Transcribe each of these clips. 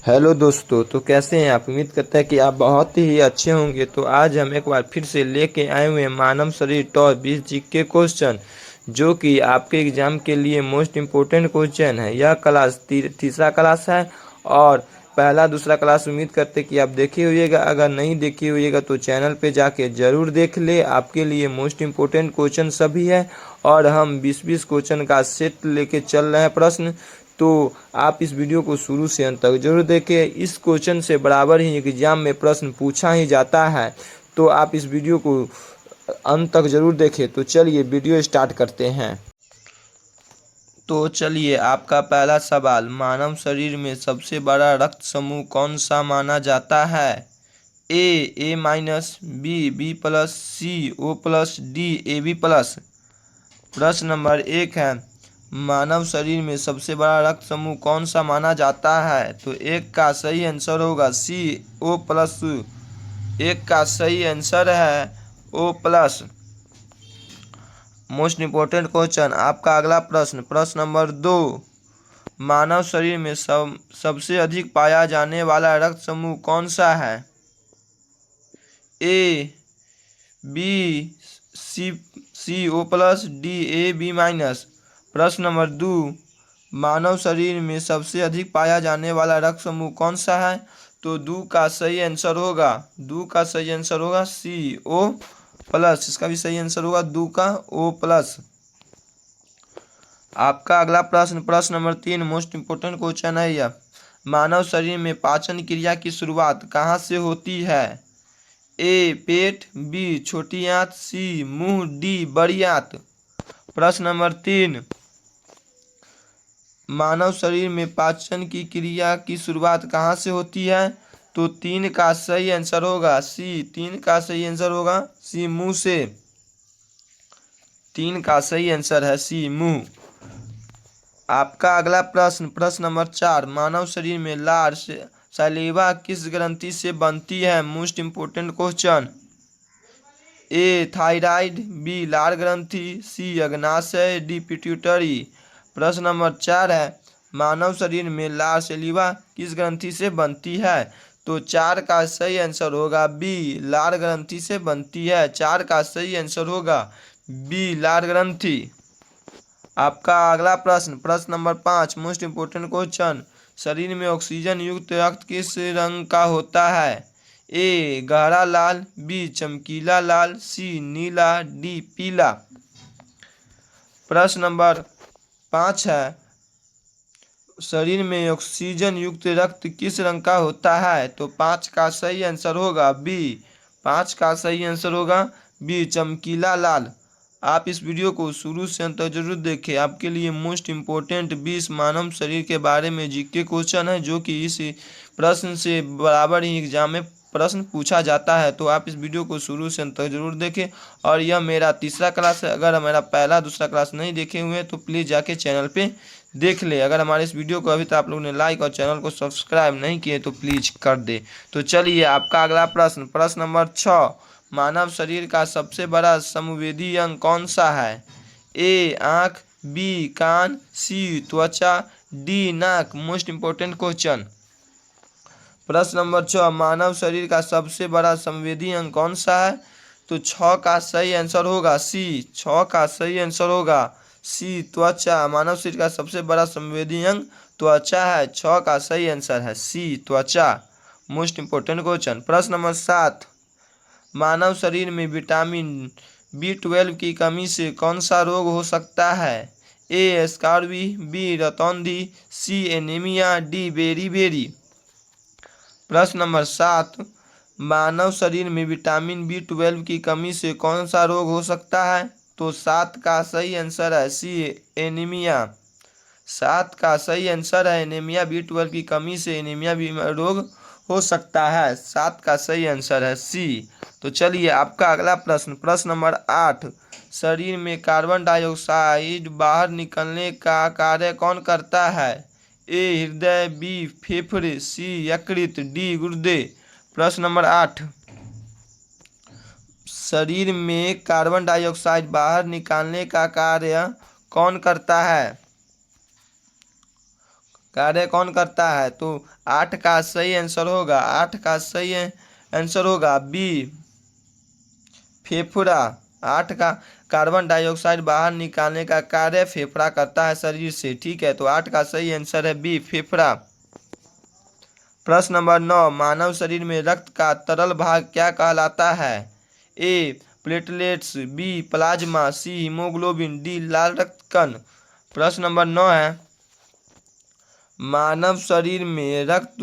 Hello दोस्तों, तो कैसे हैं आप। उम्मीद करते हैं कि आप बहुत ही अच्छे होंगे। तो आज हम एक बार फिर से लेके आए हुए हैं मानव शरीर टॉप 20 जीके क्वेश्चन, जो कि आपके एग्जाम के लिए मोस्ट इम्पोर्टेंट क्वेश्चन है। यह क्लास तीसरा क्लास है और पहला दूसरा क्लास उम्मीद करते कि आप देखे होइएगा। अगर नहीं देखे होइएगा तो चैनल पे जाके ज़रूर देख ले। आपके लिए मोस्ट इम्पोर्टेंट क्वेश्चन सभी है और हम 20-20 क्वेश्चन का सेट लेके चल रहे हैं प्रश्न। तो आप इस वीडियो को शुरू से अंत तक जरूर देखें। इस क्वेश्चन से बराबर ही एग्जाम में प्रश्न पूछा ही जाता है, तो आप इस वीडियो को अंत तक जरूर देखें। तो चलिए वीडियो स्टार्ट करते हैं। तो चलिए, आपका पहला सवाल, मानव शरीर में सबसे बड़ा रक्त समूह कौन सा माना जाता है। A minus, B plus, C O plus, D A B plus. प्रश्न नंबर 1 है, मानव शरीर में सबसे बड़ा रक्त समूह कौन सा माना जाता है। तो एक का सही आंसर होगा सी ओ प्लस। एक का सही आंसर है O plus. Most important question, आपका अगला प्रश्न, प्रश्न नंबर 2, मानव शरीर में सबसे अधिक पाया जाने वाला रक्त समूह कौन सा है। A B C O plus, D A B minus. प्रश्न नंबर 2, मानव शरीर में सबसे अधिक पाया जाने वाला रक्त समूह कौन सा है। तो दो का सही आंसर होगा सी ओ प्लस। इसका भी सही आंसर होगा दो का ओ प्लस। आपका अगला प्रश्न, प्रश्न नंबर 3, मोस्ट इम्पोर्टेंट क्वेश्चन है यह, मानव शरीर में पाचन क्रिया की शुरुआत कहाँ से होती है। ए पेट, बी छोटी आंत, सी मुंह, डी बड़ी आंत। प्रश्न नंबर 3, मानव शरीर में पाचन की क्रिया की शुरुआत कहाँ से होती है। तो 3 का सही आंसर होगा सी। 3 का सही आंसर होगा सी, मुंह से। 3 का सही आंसर है सी, मुंह। आपका अगला प्रश्न, प्रश्न नंबर 4, मानव शरीर में लार सलीवा किस ग्रंथि से बनती है। Most important question. A thyroid, B लार ग्रंथि, सी अग्नाशय, डी पिट्यूटरी। प्रश्न नंबर 4 है, मानव शरीर में लार सलीवा किस ग्रंथि से बनती है। तो 4 का सही आंसर होगा बी, लार ग्रंथि से बनती है। 4 का सही आंसर होगा बी, लार ग्रंथि। आपका अगला प्रश्न, प्रश्न नंबर 5, मोस्ट इम्पोर्टेंट क्वेश्चन, शरीर में ऑक्सीजन युक्त रक्त किस रंग का होता है। ए गहरा लाल, बी चमकीला लाल, सी नीला, डी पीला। प्रश्न नंबर 5 है, शरीर में ऑक्सीजन युक्त रक्त किस रंग का होता है। तो 5 का सही आंसर होगा बी। 5 का सही आंसर होगा बी, चमकीला लाल। आप इस वीडियो को शुरू से अंत तक जरूर देखें। आपके लिए मोस्ट इम्पोर्टेंट 20 मानव शरीर के बारे में जीके क्वेश्चन है, जो कि इस प्रश्न से बराबर ही एग्जाम में प्रश्न पूछा जाता है। तो आप इस वीडियो को शुरू से अंत तक जरूर देखें। और यह मेरा तीसरा क्लास है। अगर मेरा पहला दूसरा क्लास नहीं देखे हुए हैं तो प्लीज़ जाके चैनल पे देख ले। अगर हमारे इस वीडियो को अभी तक आप लोगों ने लाइक और चैनल को सब्सक्राइब नहीं किए तो प्लीज़ कर दे। तो चलिए, आपका अगला प्रश्न, प्रश्न नंबर 6, मानव शरीर का सबसे बड़ा संवेदी अंग कौन सा है। ए आँख, बी कान, सी त्वचा, डी नाक। Most important question. प्रश्न नंबर 6, मानव शरीर का सबसे बड़ा संवेदी अंग कौन सा है। तो 6 का सही आंसर होगा सी। 6 का सही आंसर होगा सी, त्वचा। मानव शरीर का सबसे बड़ा संवेदी अंग त्वचा है। 6 का सही आंसर है सी, त्वचा। Most important question. प्रश्न नंबर 7, मानव शरीर में विटामिन B12 की कमी से कौन सा रोग हो सकता है। ए स्कारवी, बी रतौंधी, सी एनीमिया, डी बेरी बेरी। प्रश्न नंबर 7, मानव शरीर में विटामिन B12 की कमी से कौन सा रोग हो सकता है। तो 7 का सही आंसर है सी, एनीमिया। 7 का सही आंसर है एनीमिया। B12 की कमी से एनीमिया रोग हो सकता है। 7 का सही आंसर है सी। तो चलिए, आपका अगला प्रश्न, प्रश्न नंबर 8, शरीर में कार्बन डाइऑक्साइड बाहर निकलने का कार्य कौन करता है। ए हृदय, बी फेफड़े, सी यकृत, डी गुर्दे। प्रश्न नंबर 8, शरीर में कार्बन डाइऑक्साइड बाहर निकालने का कार्य कौन करता है। कार्य कौन करता है? तो 8 का सही आंसर होगा, 8 का सही आंसर होगा बी, फेफड़ा। 8 का कार्बन डाइऑक्साइड बाहर निकालने का कार्य फेफड़ा करता है शरीर से, ठीक है। तो 8 का सही आंसर है बी, फेफड़ा। प्रश्न नंबर 9, मानव शरीर में रक्त का तरल भाग क्या कहलाता है? ए प्लेटलेट्स, बी प्लाज्मा, सी हीमोग्लोबिन, डी लाल रक्त कण। प्रश्न नंबर 9 है, मानव शरीर में रक्त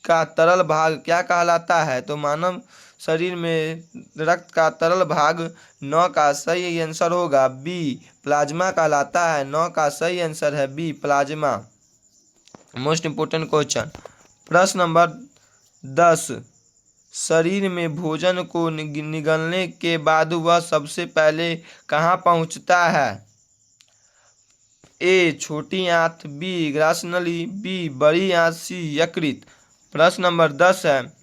का तरल भाग क्या कहलाता है? तो मानव शरीर में रक्त का तरल भाग 9 का सही आंसर होगा बी, प्लाज्मा कहलाता है। 9 का सही आंसर है B, plasma. Most important question. प्रश्न नंबर 10, शरीर में भोजन को निगलने के बाद वह सबसे पहले कहाँ पहुँचता है? ए छोटी आंत, बी ग्रासनली, बी बड़ी आंत, सी यकृत। प्रश्न नंबर 10 है,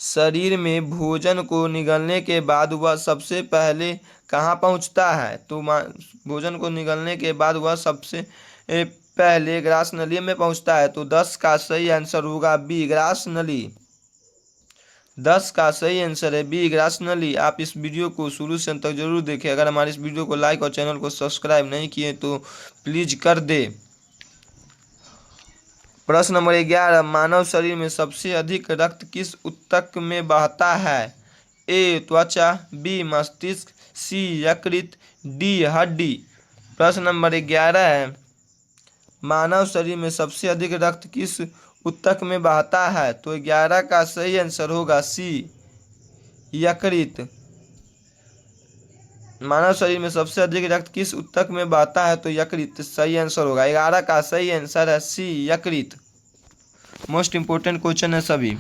शरीर में भोजन को निगलने के बाद वह सबसे पहले कहाँ पहुँचता है? तो भोजन को निगलने के बाद वह सबसे पहले ग्रास नली में पहुँचता है। तो 10 का सही आंसर होगा बी, ग्रास नली। 10 का सही आंसर है बी, ग्रास नली। आप इस वीडियो को शुरू से अंत तक जरूर देखें। अगर हमारे इस वीडियो को लाइक और चैनल को सब्सक्राइब नहीं किए तो प्लीज कर दे। प्रश्न नंबर 11, मानव शरीर में सबसे अधिक रक्त किस ऊतक में बहता है? ए त्वचा, बी मस्तिष्क, सी यकृत, डी हड्डी। प्रश्न नंबर 11 है, मानव शरीर में सबसे अधिक रक्त किस ऊतक में बहता है? तो 11 का सही आंसर होगा सी, यकृत। मानव शरीर में सबसे अधिक रक्त किस ऊतक में बहता है? तो यकृत सही आंसर होगा। 11 का सही आंसर है सी, यकृत। मोस्ट इंपोर्टेंट क्वेश्चन है सभी।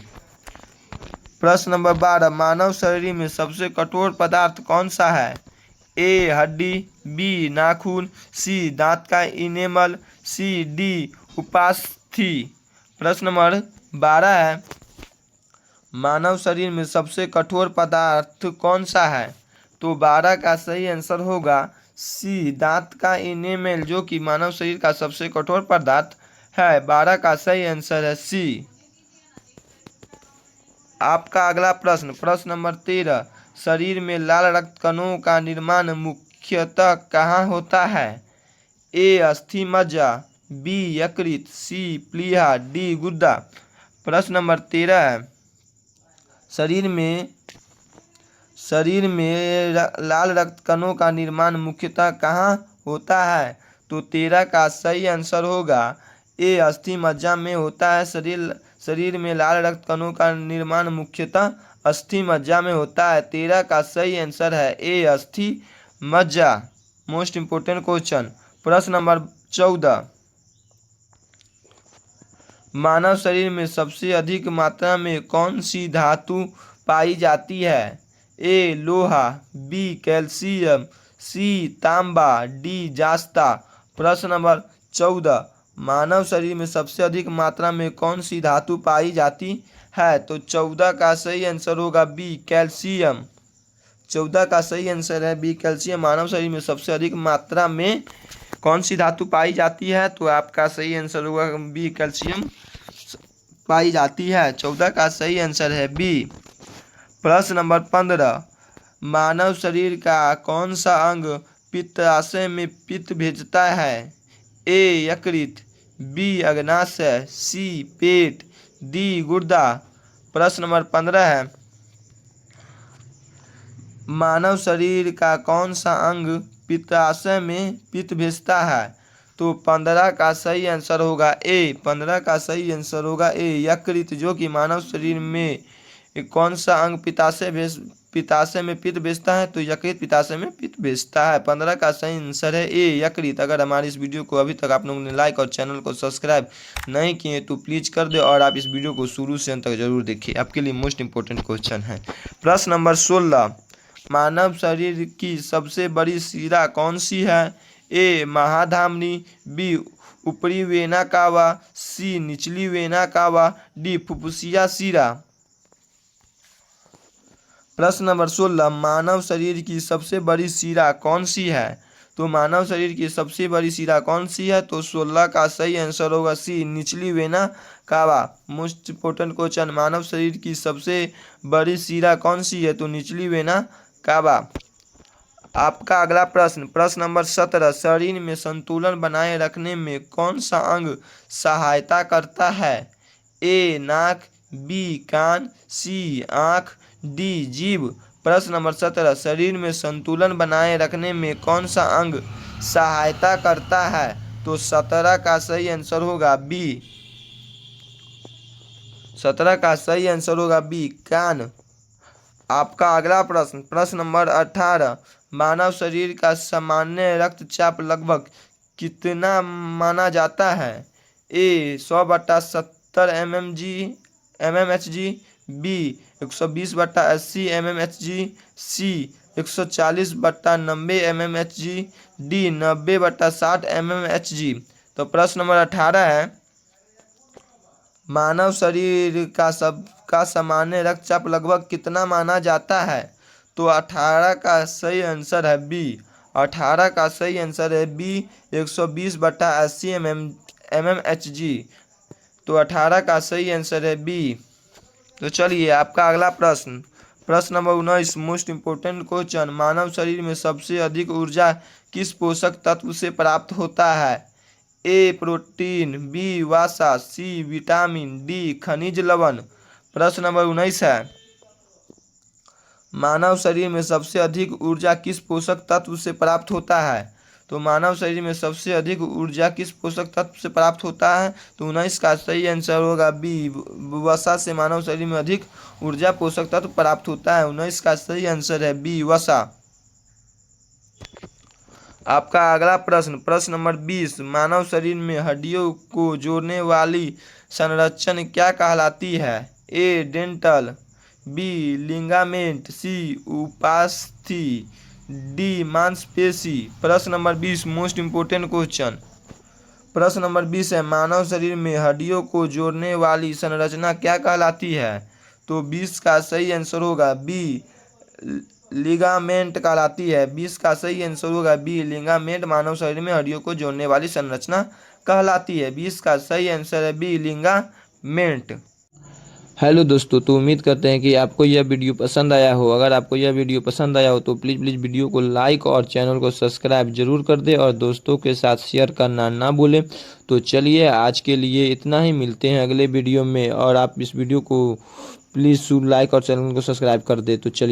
प्रश्न नंबर 12, मानव शरीर में सबसे कठोर पदार्थ कौन सा है? ए हड्डी, बी नाखून, सी दांत का इनेमल, सी डी उपास्थि। प्रश्न नंबर 12 है, मानव शरीर में सबसे कठोर पदार्थ कौन सा है? तो 12 का सही आंसर होगा सी, दांत का इनेमल, जो कि मानव शरीर का सबसे कठोर पदार्थ है। 12 का सही आंसर है सी। आपका अगला प्रश्न, प्रश्न नंबर 13, शरीर में लाल रक्त कणों का निर्माण मुख्यतः कहाँ होता है? ए अस्थि मज्जा, बी यकृत, सी प्लीहा, डी गुर्दा। प्रश्न नंबर 13 है, शरीर में लाल रक्त कणों का निर्माण मुख्यतः कहाँ होता है? तो 13 का सही आंसर होगा ए अस्थि मज्जा में होता है। शरीर में लाल रक्त कणों का निर्माण मुख्यतः अस्थि मज्जा में होता है। 13 का सही आंसर है ए, अस्थि मज्जा। Most important question. प्रश्न नंबर 14, मानव शरीर में सबसे अधिक मात्रा में कौन सी धातु पाई जाती है? ए लोहा, बी कैल्शियम, सी तांबा, डी जास्ता। प्रश्न नंबर 14, मानव शरीर में सबसे अधिक मात्रा में कौन सी धातु पाई जाती है? तो 14 का सही आंसर होगा बी, कैल्शियम। 14 का सही आंसर है बी, कैल्शियम। मानव शरीर में सबसे अधिक मात्रा में कौन सी धातु पाई जाती है? तो आपका सही आंसर होगा बी, कैल्शियम पाई जाती है। 14 का सही आंसर है बी। प्रश्न नंबर 15, मानव शरीर का कौन सा अंग पित्ताशय में पित्त भेजता है? ए यकृत, बी अग्नाशय, सी पेट, डी गुर्दा। प्रश्न नंबर 15 है, मानव शरीर का कौन सा अंग पित्ताशय में पित्त भेजता है? तो 15 का सही आंसर होगा ए, 15 का सही आंसर होगा ए, यकृत, जो कि मानव शरीर में कौन सा अंग पित्ताशय में पित्त भेजता है? तो यकृत पित्ताशय में पित्त भेजता है। 15 का सही आंसर है ए, यकृत। अगर हमारी इस वीडियो को अभी तक आप लोगों ने लाइक और चैनल को सब्सक्राइब नहीं किए तो प्लीज़ कर दे, और आप इस वीडियो को शुरू से अंत तक जरूर देखिए। आपके लिए मोस्ट इंपोर्टेंट क्वेश्चन है। प्रश्न नंबर 16, मानव शरीर की सबसे बड़ी शिरा कौन सी है? ए महाधमनी, बी ऊपरी वेना कावा, सी निचली वेना कावा, डी फुफ्फुसिया शिरा। प्रश्न नंबर 16, मानव शरीर की सबसे बड़ी शिरा कौन सी है? तो मानव शरीर की सबसे बड़ी शिरा कौन सी है? तो 16 का सही आंसर होगा सी, निचली vena cava. Most important question, मानव शरीर की सबसे बड़ी शिरा कौन सी है? तो निचली वेना कावा। आपका अगला प्रश्न, प्रश्न नंबर 17, शरीर में संतुलन बनाए रखने में कौन सा अंग सहायता करता है? ए नाक, बी कान, सी आँख, डी जीभ। प्रश्न नंबर 17, शरीर में संतुलन बनाए रखने में कौन सा अंग सहायता करता है? तो 17 का सही आंसर होगा बी। 17 का सही आंसर होगा बी, कान। आपका अगला प्रश्न, प्रश्न नंबर 18, मानव शरीर का सामान्य रक्तचाप लगभग कितना माना जाता है? ए 100/70 mmHg, बी 120/80 mmHg, सी 140/90 mmHg, डी 90/60 mmHg। तो प्रश्न नंबर 18 है, मानव शरीर का सामान्य रक्तचाप लगभग कितना माना जाता है? तो 18 का सही आंसर है बी। 18 का सही आंसर है बी, 120/80 mmHg। तो 18 का सही आंसर है बी। तो चलिए आपका अगला प्रश्न, प्रश्न नंबर 19, मोस्ट इम्पोर्टेंट क्वेश्चन, मानव शरीर में सबसे अधिक ऊर्जा किस पोषक तत्व से प्राप्त होता है? ए प्रोटीन, बी वसा, सी विटामिन, डी खनिज लवण। प्रश्न नंबर 19 है, मानव शरीर में सबसे अधिक ऊर्जा किस पोषक तत्व से प्राप्त होता है? तो मानव शरीर में सबसे अधिक ऊर्जा किस पोषक तत्व से प्राप्त होता है? तो 19 का सही आंसर होगा बी, वसा से मानव शरीर में अधिक ऊर्जा पोषक तत्व प्राप्त होता है। 19 का सही आंसर है बी, वसा। आपका अगला प्रश्न, प्रश्न नंबर 20, मानव शरीर में हड्डियों को जोड़ने वाली संरचना क्या कहलाती है? ए डेंटल, बी लिगामेंट, सी उपास्थि, डी मांसपेशी। प्रश्न नंबर 20, मोस्ट इम्पोर्टेंट क्वेश्चन, प्रश्न नंबर 20 है, मानव शरीर में हड्डियों को जोड़ने वाली संरचना क्या कहलाती है? तो 20 का सही आंसर होगा बी, लिगामेंट कहलाती है। 20 का सही आंसर होगा बी, लिगामेंट मानव शरीर में हड्डियों को जोड़ने वाली संरचना कहलाती है। 20 का सही आंसर है बी, लिगामेंट। हेलो दोस्तों, तो उम्मीद करते हैं कि आपको यह वीडियो पसंद आया हो। अगर आपको यह वीडियो पसंद आया हो तो प्लीज़ वीडियो को लाइक और चैनल को सब्सक्राइब जरूर कर दें और दोस्तों के साथ शेयर करना ना भूलें। तो चलिए आज के लिए इतना ही, मिलते हैं अगले वीडियो में। और आप इस वीडियो को प्लीज़ लाइक और चैनल को सब्सक्राइब कर दें। तो चलिए।